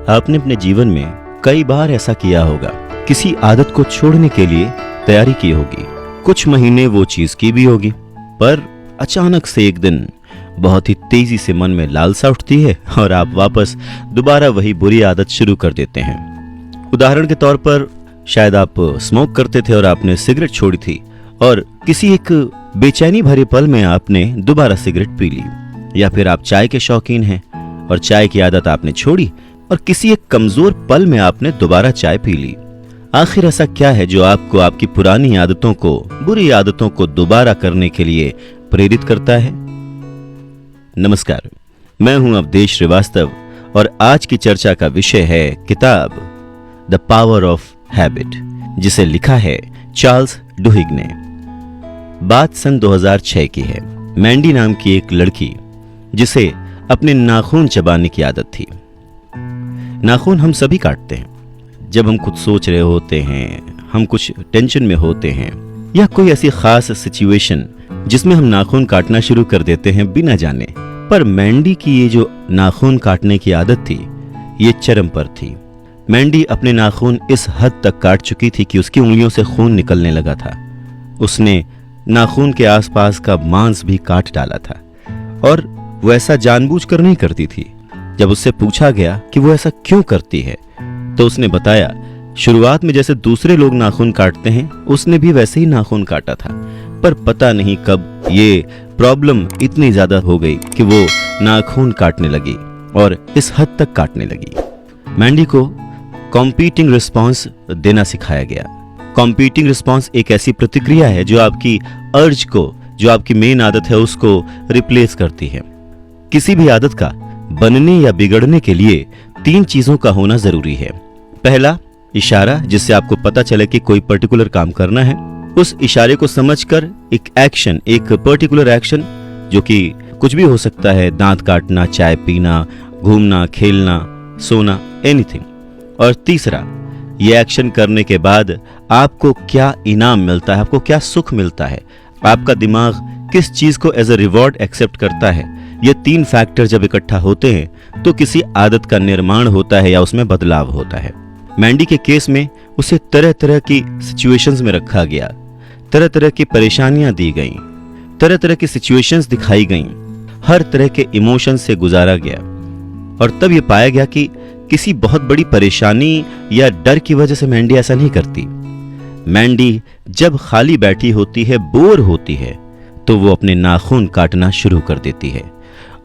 आपने अपने जीवन में कई बार ऐसा किया होगा, किसी आदत को छोड़ने के लिए तैयारी की होगी, कुछ महीने वो चीज की भी होगी, पर अचानक से एक दिन बहुत ही तेजी से मन में लालसा उठती है और आप वापस दोबारा वही बुरी आदत शुरू कर देते हैं। उदाहरण के तौर पर शायद आप स्मोक करते थे और आपने सिगरेट छोड़ी थी, और किसी एक बेचैनी भरे पल में आपने दोबारा सिगरेट पी ली। या फिर आप चाय के शौकीन हैं और चाय की आदत आपने छोड़ी और किसी एक कमजोर पल में आपने दोबारा चाय पी ली। आखिर ऐसा क्या है जो आपको आपकी पुरानी आदतों को, बुरी आदतों को दोबारा करने के लिए प्रेरित करता है? नमस्कार, मैं हूं अवधेश श्रीवास्तव और आज की चर्चा का विषय है किताब द पावर ऑफ हैबिट, जिसे लिखा है चार्ल्स डुहिग ने। बात सन 2006 की है। मैंडी नाम की एक लड़की जिसे अपने नाखून चबाने की आदत थी। नाखून हम सभी काटते हैं जब हम कुछ सोच रहे होते हैं, हम कुछ टेंशन में होते हैं, या कोई ऐसी खास सिचुएशन जिसमें हम नाखून काटना शुरू कर देते हैं बिना जाने। पर मैंडी की ये जो नाखून काटने की आदत थी, ये चरम पर थी। मैंडी अपने नाखून इस हद तक काट चुकी थी कि उसकी उंगलियों से खून निकलने लगा था। उसने नाखून के आसपास का मांस भी काट डाला था, और वो ऐसा जानबूझकर नहीं करती थी। जब उससे पूछा गया कि वो ऐसा क्यों करती है, तो उसने बताया, शुरुआत में जैसे दूसरे लोग नाखून काटते हैं, उसने भी वैसे ही नाखून काटा था, पर पता नहीं कब ये प्रॉब्लम इतनी ज्यादा हो गई कि वो नाखून काटने लगी और इस हद तक काटने लगी। मैंडी को कॉम्पीटिंग रिस्पॉन्स देना सिखाया गया। कॉम्पीटिंग रिस्पॉन्स एक ऐसी प्रतिक्रिया है जो आपकी अर्ज को, जो आपकी मेन आदत है, उसको रिप्लेस करती है। किसी भी आदत का बनने या बिगड़ने के लिए 3 चीजों का होना जरूरी है। पहला, इशारा, जिससे आपको पता चले कि कोई पर्टिकुलर काम करना है। उस इशारे को समझकर एक एक्शन, एक पर्टिकुलर एक्शन, जो कि कुछ भी हो सकता है, दांत काटना, चाय पीना, घूमना, खेलना, सोना, एनीथिंग। और तीसरा, ये एक्शन करने के बाद आपको क्या इनाम मिलता है, आपको क्या सुख मिलता है, आपका दिमाग किस चीज को एज अ रिवॉर्ड एक्सेप्ट करता है। ये 3 फैक्टर जब इकट्ठा होते हैं तो किसी आदत का निर्माण होता है या उसमें बदलाव होता है। मैंडी के केस में उसे तरह तरह की सिचुएशंस में रखा गया, तरह तरह की परेशानियां दी गईं, तरह तरह की सिचुएशंस दिखाई गईं, हर तरह के इमोशन से गुजारा गया, और तब यह पाया गया कि किसी बहुत बड़ी परेशानी या डर की वजह से मैंडी ऐसा नहीं करती। मैंडी जब खाली बैठी होती है, बोर होती है, तो वो अपने नाखून काटना शुरू कर देती है,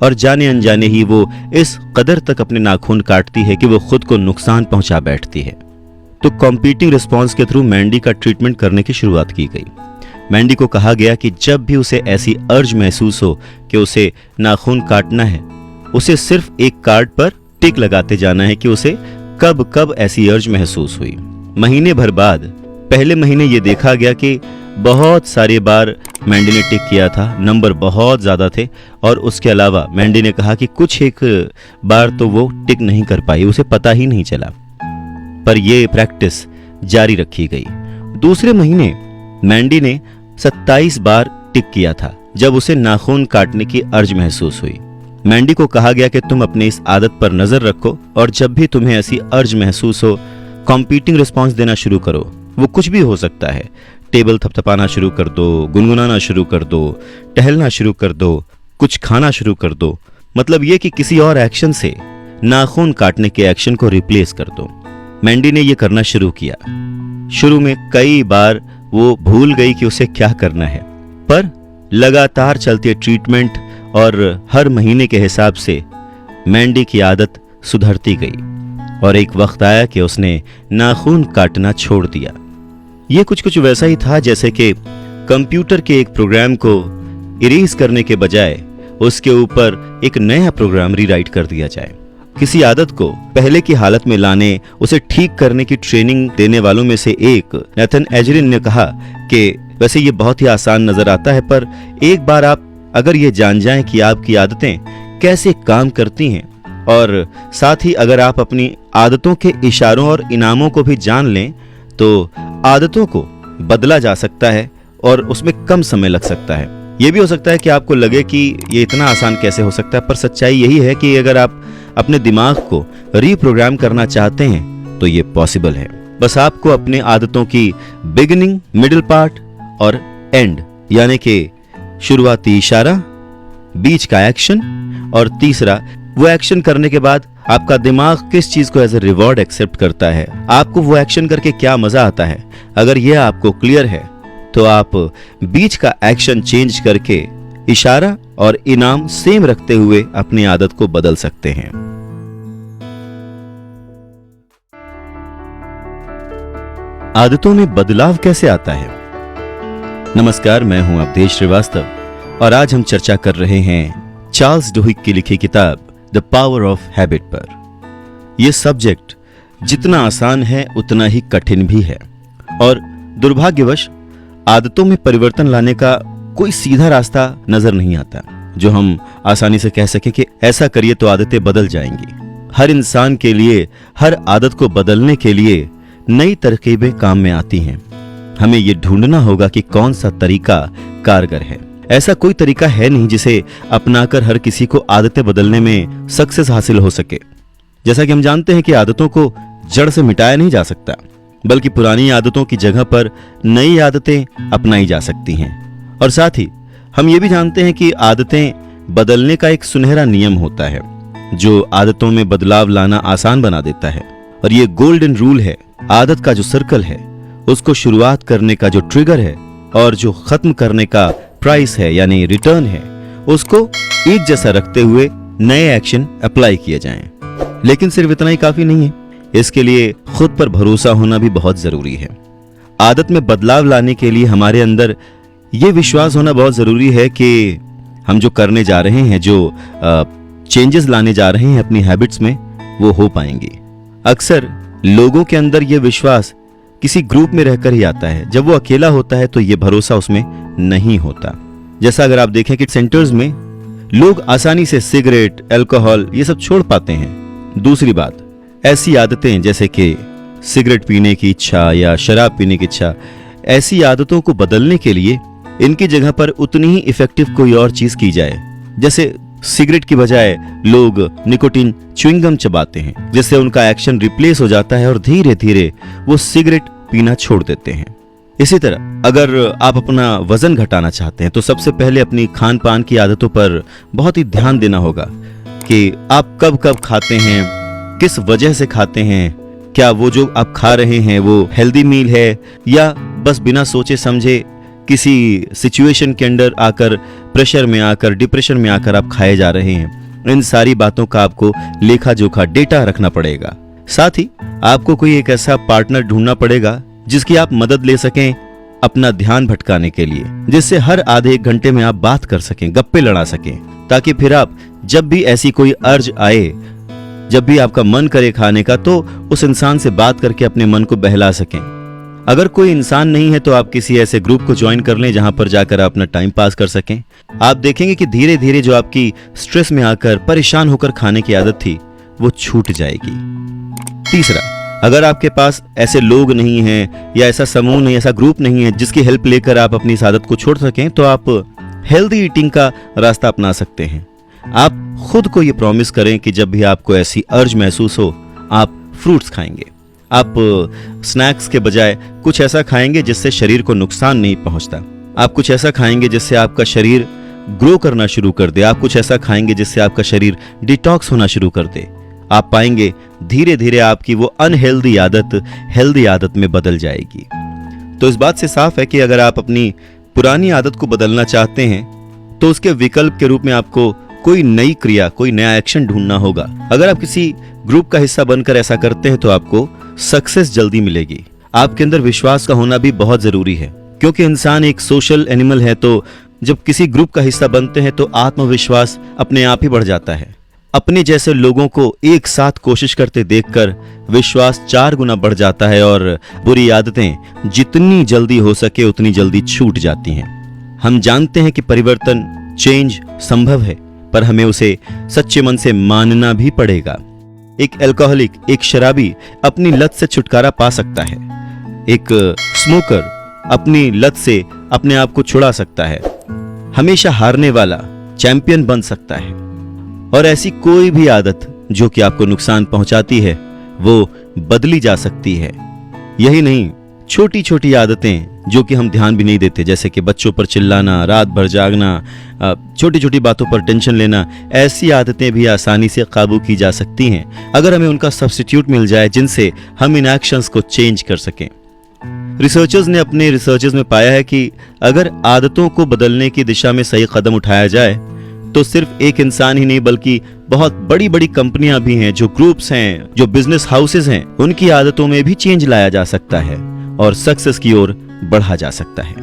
और जाने अनजाने ही वो इस कदर तक अपने नाखून काटती है कि वो खुद को नुकसान पहुंचा बैठती है। तो कॉम्पीटिंग रिस्पॉन्स के थ्रू मैंडी का ट्रीटमेंट करने की शुरुआत की गई। मैंडी को कहा गया कि जब भी उसे ऐसी अर्ज महसूस हो कि उसे नाखून काटना है, उसे सिर्फ एक कार्ड पर टिक लगाते जाना है कि उसे कब कब ऐसी अर्ज महसूस हुई। महीने भर बाद पहले महीने ये देखा गया कि बहुत सारी बार मैंडी ने टिक किया था, नंबर बहुत ज्यादा थे, और उसके अलावा मैंडी ने कहा कि कुछ एक बार तो वो टिक नहीं कर पाई, उसे पता ही नहीं चला। पर यह प्रैक्टिस जारी रखी गई। दूसरे महीने मैंडी ने 27 बार टिक किया था जब उसे नाखून काटने की अर्ज महसूस हुई। मैंडी को कहा गया कि तुम अपनी इस आदत पर नजर रखो, और जब भी तुम्हें ऐसी अर्ज महसूस हो, कॉम्पीटिंग रिस्पॉन्स देना शुरू करो। वो कुछ भी हो सकता है, टेबल थपथपाना शुरू कर दो, गुनगुनाना शुरू कर दो, टहलना शुरू कर दो, कुछ खाना शुरू कर दो। मतलब ये कि किसी और एक्शन से नाखून काटने के एक्शन को रिप्लेस कर दो। मैंडी ने ये करना शुरू किया। शुरू में कई बार वो भूल गई कि उसे क्या करना है, पर लगातार चलती ट्रीटमेंट और हर महीने के हिसाब से मैंडी की आदत सुधरती गई, और एक वक्त आया कि उसने नाखून काटना छोड़ दिया। ये कुछ वैसा ही था जैसे कि कंप्यूटर के एक प्रोग्राम को इरेज करने के बजाय उसके ऊपर एक नया प्रोग्राम रीराइट कर दिया जाए। किसी आदत को पहले की हालत में लाने, उसे ठीक करने की ट्रेनिंग देने वालों में से एक नेथन एजरिन ने कहा कि वैसे ये बहुत ही आसान नजर आता है, पर एक बार आप अगर ये जान जाएं कि आपकी आदतें कैसे काम करती हैं, और साथ ही अगर आप अपनी आदतों के इशारों और इनामों को भी जान लें, तो आदतों को बदला जा सकता है और उसमें कम समय लग सकता है। ये भी हो सकता है कि आपको लगे कि ये इतना आसान कैसे हो सकता है, पर सच्चाई यही है कि अगर आप अपने दिमाग को रीप्रोग्राम करना चाहते हैं तो ये पॉसिबल है। बस आपको अपने आदतों की बिगिनिंग, मिडिल पार्ट और एंड, यानी कि शुरुआती इशारा, बीच का एक्शन और तीसरा वो एक्शन करने के बाद आपका दिमाग किस चीज को एज ए रिवॉर्ड एक्सेप्ट करता है, आपको वो एक्शन करके क्या मजा आता है। अगर यह आपको क्लियर है तो आप बीच का एक्शन चेंज करके इशारा और इनाम सेम रखते हुए अपनी आदत को बदल सकते हैं। आदतों में बदलाव कैसे आता है? नमस्कार, मैं हूं अवधेश श्रीवास्तव और आज हम चर्चा कर रहे हैं चार्ल्स डुहिक की लिखी किताब द पावर ऑफ हैबिट पर। यह सब्जेक्ट जितना आसान है उतना ही कठिन भी है और दुर्भाग्यवश आदतों में परिवर्तन लाने का कोई सीधा रास्ता नजर नहीं आता जो हम आसानी से कह सकें कि ऐसा करिए तो आदतें बदल जाएंगी। हर इंसान के लिए हर आदत को बदलने के लिए नई तरकीबें काम में आती हैं। हमें ये ढूंढना होगा कि कौन सा तरीका कारगर है। ऐसा कोई तरीका है नहीं जिसे अपनाकर हर किसी को आदतें बदलने में सक्सेस हासिल हो सके। जैसा कि हम जानते हैं कि आदतों को जड़ से मिटाया नहीं जा सकता, बल्कि पुरानी आदतों की जगह पर नई आदतें अपनाई जा सकती हैं। और साथ ही हम ये भी जानते हैं कि आदतें बदलने का एक सुनहरा नियम होता है जो आदतों में बदलाव लाना आसान बना देता है। और ये गोल्डन रूल है, आदत का जो सर्कल है उसको शुरुआत करने का जो ट्रिगर है और जो खत्म करने का प्राइस है यानी रिटर्न है, उसको एक जैसा रखते हुए नए एक्शन अप्लाई किए जाएं। लेकिन सिर्फ इतना ही काफी नहीं है, इसके लिए खुद पर भरोसा होना भी बहुत जरूरी है। आदत में बदलाव लाने के लिए हमारे अंदर यह विश्वास होना बहुत जरूरी है कि हम जो करने जा रहे हैं, जो चेंजेस लाने जा रहे हैं अपनी हैबिट्स में, वो हो पाएंगे। अक्सर लोगों के अंदर यह विश्वास किसी ग्रुप में रहकर ही आता है। जब वो अकेला होता है तो यह भरोसा उसमें नहीं होता। जैसा अगर आप देखें कि सेंटर्स में लोग आसानी से सिगरेट, अल्कोहल ये सब छोड़ पाते हैं। दूसरी बात, ऐसी आदतें जैसे कि सिगरेट पीने की इच्छा या शराब पीने की इच्छा, ऐसी आदतों को बदलने के लिए इनकी जगह पर उतनी ही इफेक्टिव कोई और चीज की जाए। जैसे सिगरेट की बजाय लोग निकोटीन च्युइंगम चबाते हैं, जिससे उनका एक्शन रिप्लेस हो जाता है और धीरे धीरे वो सिगरेट पीना छोड़ देते हैं। इसी तरह अगर आप अपना वजन घटाना चाहते हैं तो सबसे पहले अपनी खान पान की आदतों पर बहुत ही ध्यान देना होगा कि आप कब कब खाते हैं, किस वजह से खाते हैं, क्या वो जो आप खा रहे हैं वो हेल्दी मील है या बस बिना सोचे समझे किसी सिचुएशन के अंदर आकर, प्रेशर में आकर, डिप्रेशन में आकर आप खाए जा रहे हैं। इन सारी बातों का आपको लेखा जोखा डेटा रखना पड़ेगा। साथ ही आपको कोई एक ऐसा पार्टनर ढूंढना पड़ेगा जिसकी आप मदद ले सकें अपना ध्यान भटकाने के लिए, जिससे हर आधे एक घंटे में आप बात कर सकें, गप्पे लड़ा सकें, ताकि फिर आप जब भी ऐसी कोई अर्ज आए, जब भी आपका मन करे खाने का, तो उस इंसान से बात करके अपने मन को बहला सकें। अगर कोई इंसान नहीं है तो आप किसी ऐसे ग्रुप को ज्वाइन कर लें जहां पर जाकर आप अपना टाइम पास कर सकें। आप देखेंगे कि धीरे धीरे जो आपकी स्ट्रेस में आकर परेशान होकर खाने की आदत थी वो छूट जाएगी। तीसरा, अगर आपके पास ऐसे लोग नहीं हैं या ऐसा समूह नहीं, ऐसा ग्रुप नहीं है जिसकी हेल्प लेकर आप अपनी इस आदत को छोड़ सकें, तो आप हेल्दी ईटिंग का रास्ता अपना सकते हैं। आप खुद को ये प्रॉमिस करें कि जब भी आपको ऐसी अर्ज महसूस हो आप फ्रूट्स खाएंगे, आप स्नैक्स के बजाय कुछ ऐसा खाएंगे जिससे शरीर को नुकसान नहीं पहुंचता, आप कुछ ऐसा खाएंगे जिससे आपका शरीर ग्रो करना शुरू कर दे, आप कुछ ऐसा खाएंगे जिससे आपका शरीर डिटॉक्स होना शुरू कर दे। आप पाएंगे धीरे धीरे आपकी वो अनहेल्दी आदत हेल्दी आदत में बदल जाएगी। तो इस बात से साफ है कि अगर आप अपनी पुरानी आदत को बदलना चाहते हैं तो उसके विकल्प के रूप में आपको कोई नई क्रिया, कोई नया एक्शन ढूंढना होगा। अगर आप किसी ग्रुप का हिस्सा बनकर ऐसा करते हैं तो आपको सक्सेस जल्दी मिलेगी। आपके अंदर विश्वास का होना भी बहुत जरूरी है, क्योंकि इंसान एक सोशल एनिमल है। तो जब किसी ग्रुप का हिस्सा बनते हैं तो आत्मविश्वास अपने आप ही बढ़ जाता है। अपने जैसे लोगों को एक साथ कोशिश करते देखकर विश्वास 4 गुना बढ़ जाता है और बुरी आदतें जितनी जल्दी हो सके उतनी जल्दी छूट जाती हैं। हम जानते हैं कि परिवर्तन, चेंज संभव है, पर हमें उसे सच्चे मन से मानना भी पड़ेगा। एक अल्कोहलिक, एक शराबी अपनी लत से छुटकारा पा सकता है। एक स्मोकर अपनी लत से अपने आप को छुड़ा सकता है। हमेशा हारने वाला चैंपियन बन सकता है। और ऐसी कोई भी आदत जो कि आपको नुकसान पहुंचाती है वो बदली जा सकती है। यही नहीं, छोटी छोटी आदतें जो कि हम ध्यान भी नहीं देते, जैसे कि बच्चों पर चिल्लाना, रात भर जागना, छोटी छोटी बातों पर टेंशन लेना, ऐसी आदतें भी आसानी से काबू की जा सकती हैं अगर हमें उनका सब्स्टिट्यूट मिल जाए जिनसे हम इन एक्शंस को चेंज कर सकें। रिसर्चर्स ने अपने रिसर्चेस में पाया है कि अगर आदतों को बदलने की दिशा में सही कदम उठाया जाए तो सिर्फ एक इंसान ही नहीं बल्कि बहुत बड़ी बड़ी कंपनियां भी हैं, जो ग्रुप्स हैं, जो बिजनेस हाउसेस हैं, उनकी आदतों में भी चेंज लाया जा सकता है और सक्सेस की ओर बढ़ा जा सकता है।